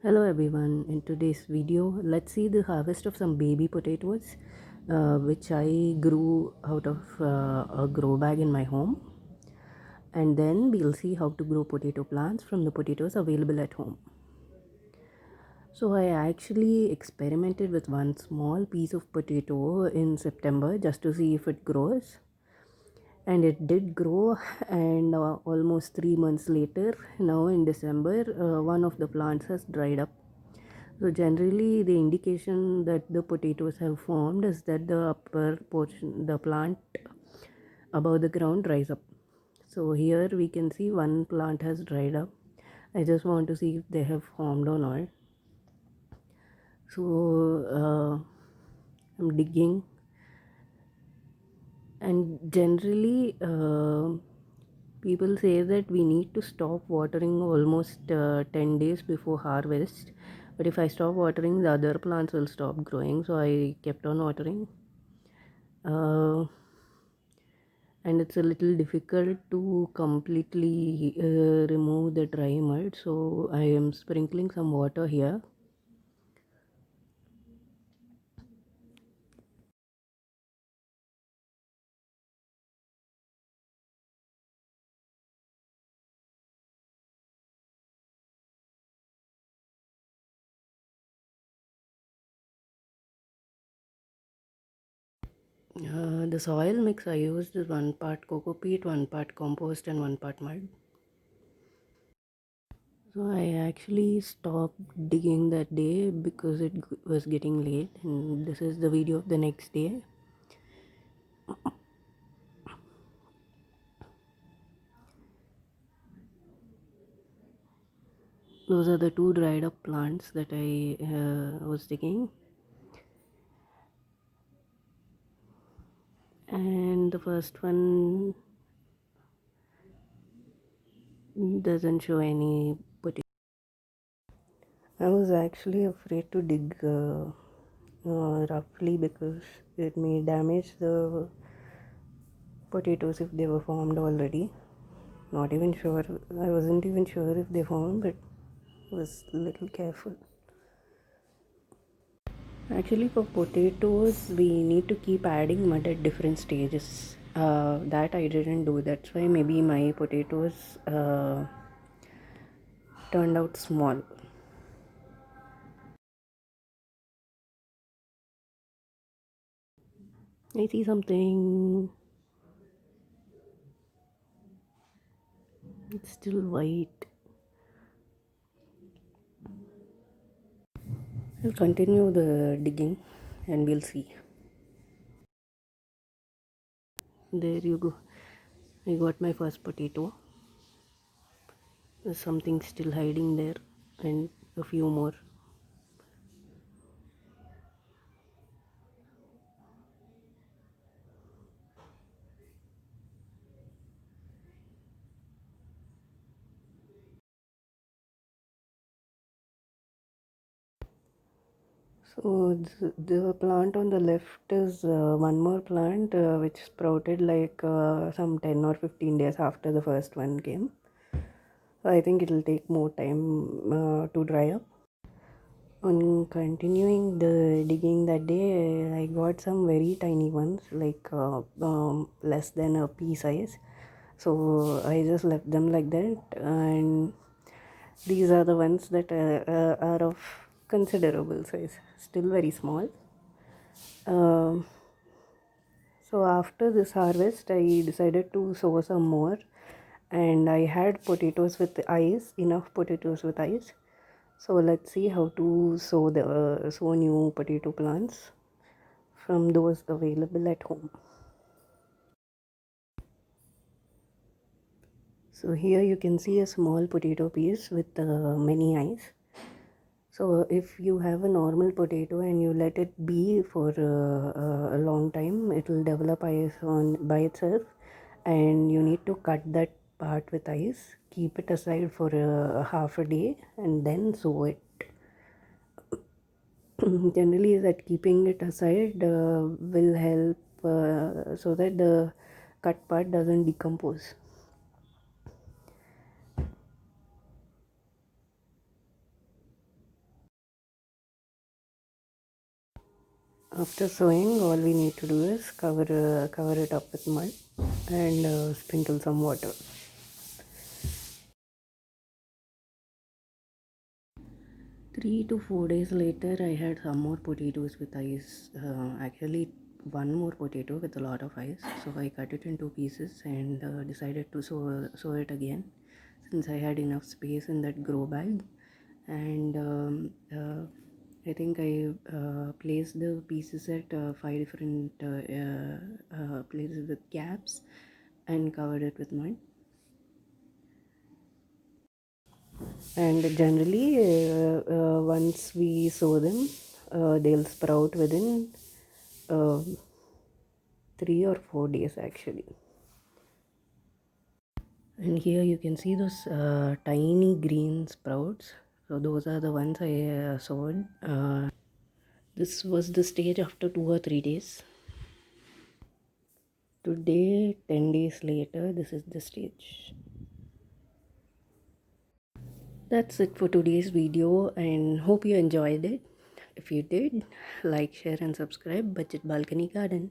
Hello everyone, in today's video let's see the harvest of some baby potatoes which I grew out of a grow bag in my home, and then we'll see how to grow potato plants from the potatoes available at home. So I actually experimented with one small piece of potato in September just to see if it grows, and it did grow. And almost 3 months later, now in December, one of the plants has dried up. So generally the indication that the potatoes have formed is that the upper portion, the plant above the ground, dries up. So here we can see one plant has dried up. I just want to see if they have formed or not. So I'm digging, and generally people say that we need to stop watering almost 10 days before harvest, but if I stop watering, the other plants will stop growing, so I kept on watering. And it's a little difficult to completely remove the dry mud, so I am sprinkling some water here. The soil mix I used is 1 part coco peat, 1 part compost, and 1 part mud. So I actually stopped digging that day because it was getting late, and this is the video of the next day. Those are the 2 dried up plants that I was digging, and the first one doesn't show any potato. I was actually afraid to dig roughly because it may damage the potatoes if they were formed already. Not even sure, I wasn't even sure if they formed, but was a little careful. Actually, for potatoes, we need to keep adding mud at different stages. That I didn't do. That's why maybe my potatoes turned out small. I see something. It's still white. I'll continue the digging and we'll see. There you go. I got my first potato. There's something still hiding there, and a few more. So the plant on the left is one more plant which sprouted like some 10 or 15 days after the first one came. So I think it will take more time to dry up. On continuing the digging that day, I got some very tiny ones, like less than a pea size. So I just left them like that, and these are the ones that are of considerable size, still very small. Um, so after this harvest, I decided to sow some more, and I had potatoes with eyes, enough potatoes with eyes. So let's see how to sow new potato plants from those available at home. So here you can see a small potato piece with many eyes. So if you have a normal potato and you let it be for a long time, it will develop eyes on by itself, and you need to cut that part with eyes, keep it aside for half a day, and then sow it. Generally, that keeping it aside will help so that the cut part doesn't decompose. After sowing, all we need to do is cover it up with mud and sprinkle some water. 3 to 4 days later, I had some more potatoes with ice. Actually, one more potato with a lot of ice. So I cut it into pieces and decided to sow it again, since I had enough space in that grow bag. And I think I placed the pieces at 5 different places with gaps and covered it with mud. And generally, once we sow them, they'll sprout within uh, 3 or 4 days actually. And here you can see those tiny green sprouts. So those are the ones I sowed. This was the stage after 2 or 3 days. Today, 10 days later, this is the stage. That's it for today's video, and hope you enjoyed it. If you did, like, share and subscribe. Budget Balcony Garden.